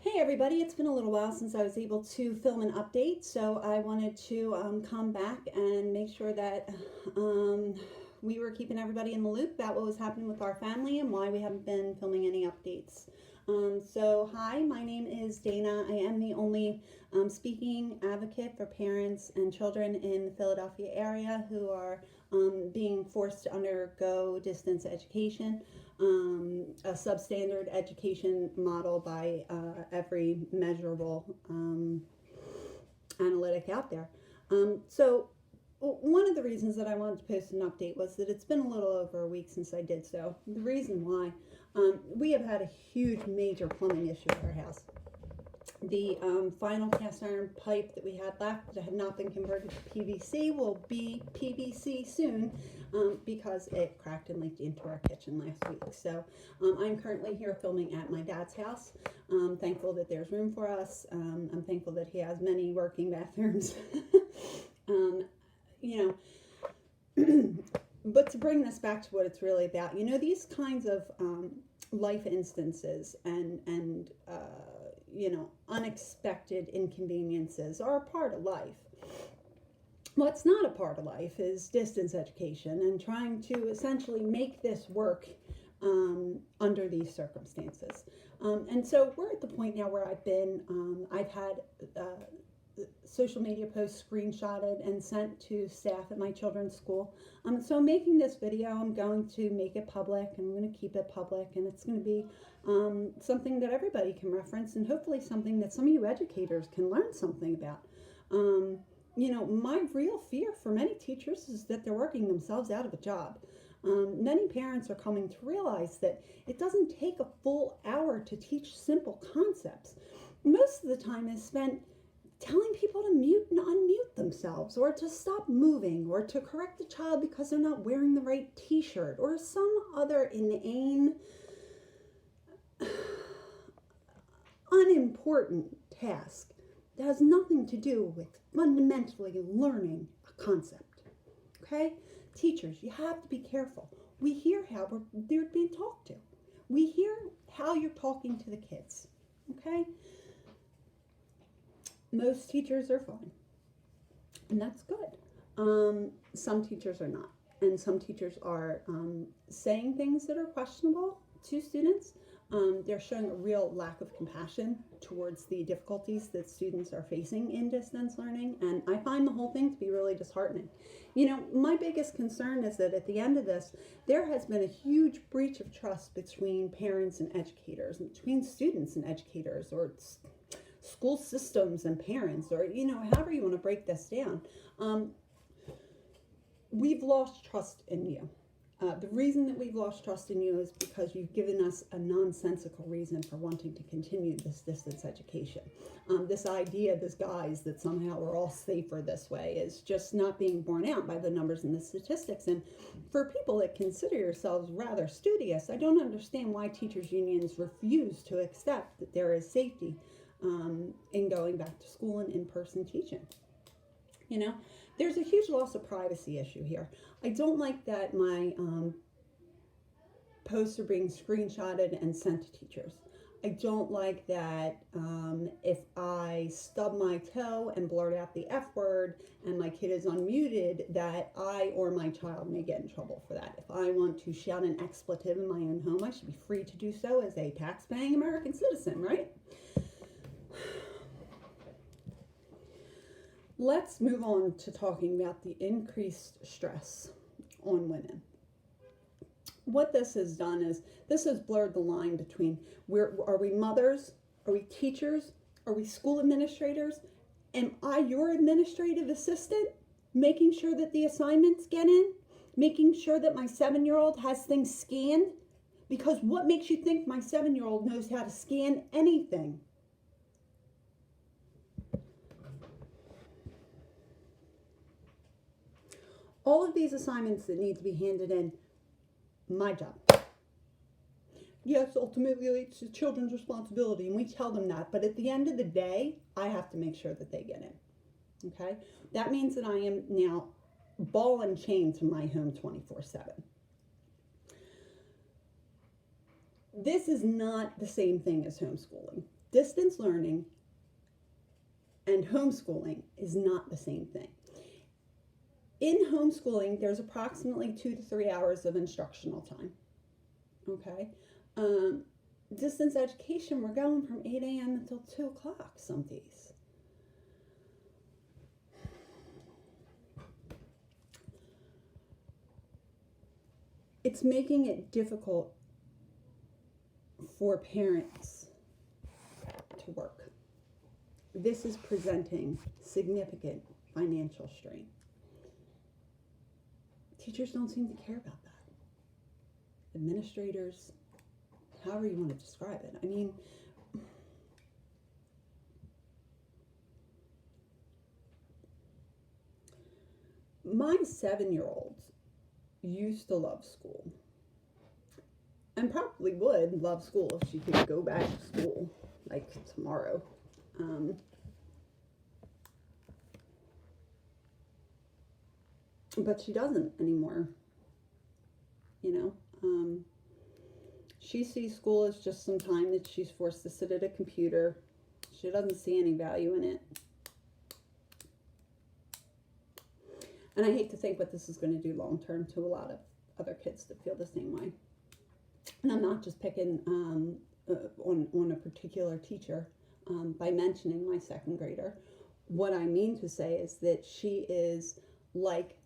Hey everybody, it's been a little while since I was able to film an update, so I wanted to come back and make sure that we were keeping everybody in the loop about what was happening with our family and why we haven't been filming any updates. Hi, my name is Dana. I am the only speaking advocate for parents and children in the Philadelphia area who are being forced to undergo distance education, a substandard education model by every measurable analytic out there. One of the reasons that I wanted to post an update was that it's been a little over a week since I did so. The reason why, we have had a huge major plumbing issue at our house. The final cast iron pipe that we had left that had not been converted to PVC will be PVC soon because it cracked and leaked into our kitchen last week. So I'm currently here filming at my dad's house. I'm thankful that there's room for us. I'm thankful that he has many working bathrooms. You know, but to bring this back to what it's really about, these kinds of life instances and unexpected inconveniences are a part of life. What's not a part of life is distance education and trying to essentially make this work under these circumstances. And so we're at the point now where I've had social media posts screenshotted and sent to staff at my children's school. So I'm making this video. I'm going to make it public, and I'm going to keep it public, and it's going to be something that everybody can reference, and hopefully something that some of you educators can learn something about. My real fear for many teachers is that they're working themselves out of a job. Many parents are coming to realize that it doesn't take a full hour to teach simple concepts. Most of the time is spent telling people to mute and unmute themselves, or to stop moving, or to correct the child because they're not wearing the right t-shirt, or some other inane, unimportant task that has nothing to do with fundamentally learning a concept. Okay? Teachers, you have to be careful. We hear how they're being talked to. We hear how you're talking to the kids. Okay? Most teachers are fine, and that's good. Some teachers are not, and some teachers are saying things that are questionable to students. They're showing a real lack of compassion towards the difficulties that students are facing in distance learning, and I find the whole thing to be really disheartening. My biggest concern is that at the end of this, there has been a huge breach of trust between parents and educators, and between students and educators, or school systems and parents, or however you want to break this down. We've lost trust in you. The reason that we've lost trust in you is because you've given us a nonsensical reason for wanting to continue this distance education. This idea, this guise that somehow we're all safer this way is just not being borne out by the numbers and the statistics. And for people that consider yourselves rather studious, I don't understand why teachers' unions refuse to accept that there is safety in going back to school and in-person teaching. There's a huge loss of privacy issue here. I don't like that my posts are being screenshotted and sent to teachers. I don't like that if I stub my toe and blurt out the F word and my kid is unmuted, that I or my child may get in trouble for that. If I want to shout an expletive in my own home, I should be free to do so as a tax-paying American citizen, right? Let's move on to talking about the increased stress on women. What this has done is this has blurred the line between are we mothers, are we teachers, are we school administrators? Am I your administrative assistant, making sure that the assignments get in, making sure that my 7-year-old has things scanned? Because what makes you think my 7-year-old knows how to scan anything? All of these assignments that need to be handed in, my job. Yes, ultimately it's the children's responsibility, and we tell them that, but at the end of the day, I have to make sure that they get in. Okay? That means that I am now ball and chain to my home 24/7. This is not the same thing as homeschooling. Distance learning and homeschooling is not the same thing. In homeschooling, there's approximately 2 to 3 hours of instructional time. Okay? Distance education, we're going from 8 a.m. until 2 o'clock some days. It's making it difficult for parents to work. This is presenting significant financial strain. Teachers don't seem to care about that. Administrators, however you want to describe it. I mean, my 7-year-old used to love school, and probably would love school if she could go back to school like tomorrow. But she doesn't anymore. She sees school as just some time that she's forced to sit at a computer. She doesn't see any value in it. And I hate to think what this is going to do long term to a lot of other kids that feel the same way. And I'm not just picking on a particular teacher by mentioning my second grader. What I mean to say is that she is like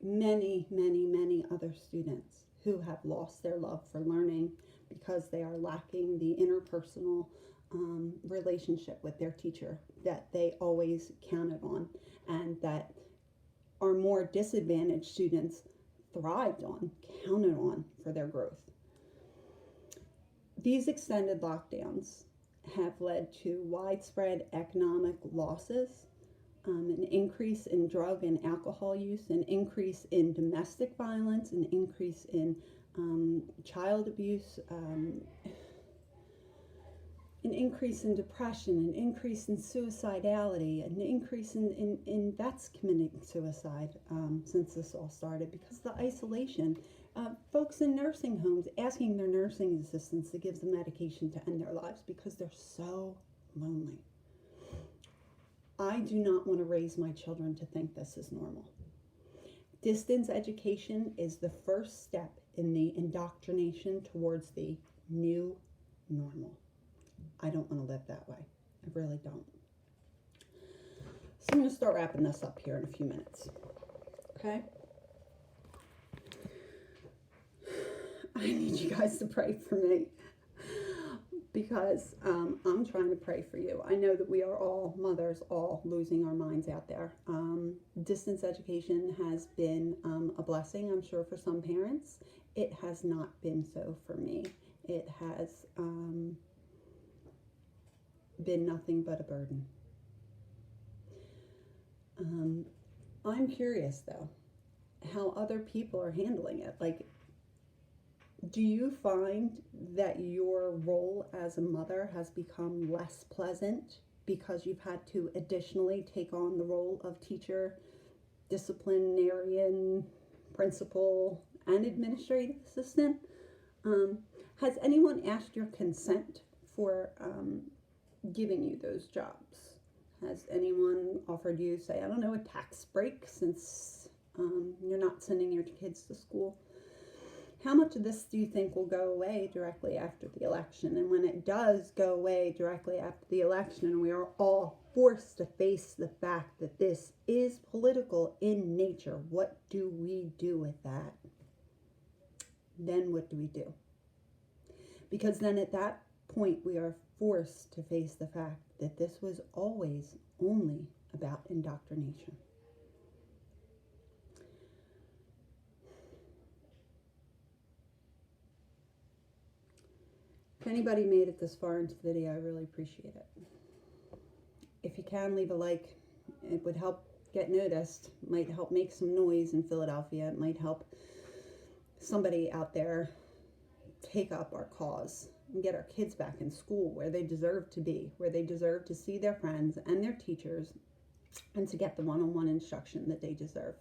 many, many, many other students who have lost their love for learning because they are lacking the interpersonal relationship with their teacher that they always counted on, and that our more disadvantaged students thrived on, counted on for their growth. These extended lockdowns have led to widespread economic losses, an increase in drug and alcohol use, an increase in domestic violence, an increase in child abuse, an increase in depression, an increase in suicidality, an increase in vets committing suicide since this all started because of the isolation. Folks in nursing homes asking their nursing assistants to give them medication to end their lives because they're so lonely. I do not want to raise my children to think this is normal. Distance education is the first step in the indoctrination towards the new normal. I don't want to live that way. I really don't. So I'm going to start wrapping this up here in a few minutes. Okay? I need you guys to pray for me because I'm trying to pray for you. I know that we are all mothers, all losing our minds out there. Distance education has been a blessing, I'm sure, for some parents. It has not been so for me. It has been nothing but a burden. I'm curious, though, how other people are handling it. Like, do you find that your role as a mother has become less pleasant because you've had to additionally take on the role of teacher, disciplinarian, principal, and administrative assistant? Has anyone asked your consent for giving you those jobs? Has anyone offered you, say, I don't know, a tax break since you're not sending your kids to school? How much of this do you think will go away directly after the election? And when it does go away directly after the election and we are all forced to face the fact that this is political in nature, what do we do with that? Then what do we do? Because then at that point we are forced to face the fact that this was always only about indoctrination. If anybody made it this far into the video, I really appreciate it. If you can, leave a like. It would help get noticed. It might help make some noise in Philadelphia. It might help somebody out there take up our cause and get our kids back in school where they deserve to be, where they deserve to see their friends and their teachers and to get the one-on-one instruction that they deserve.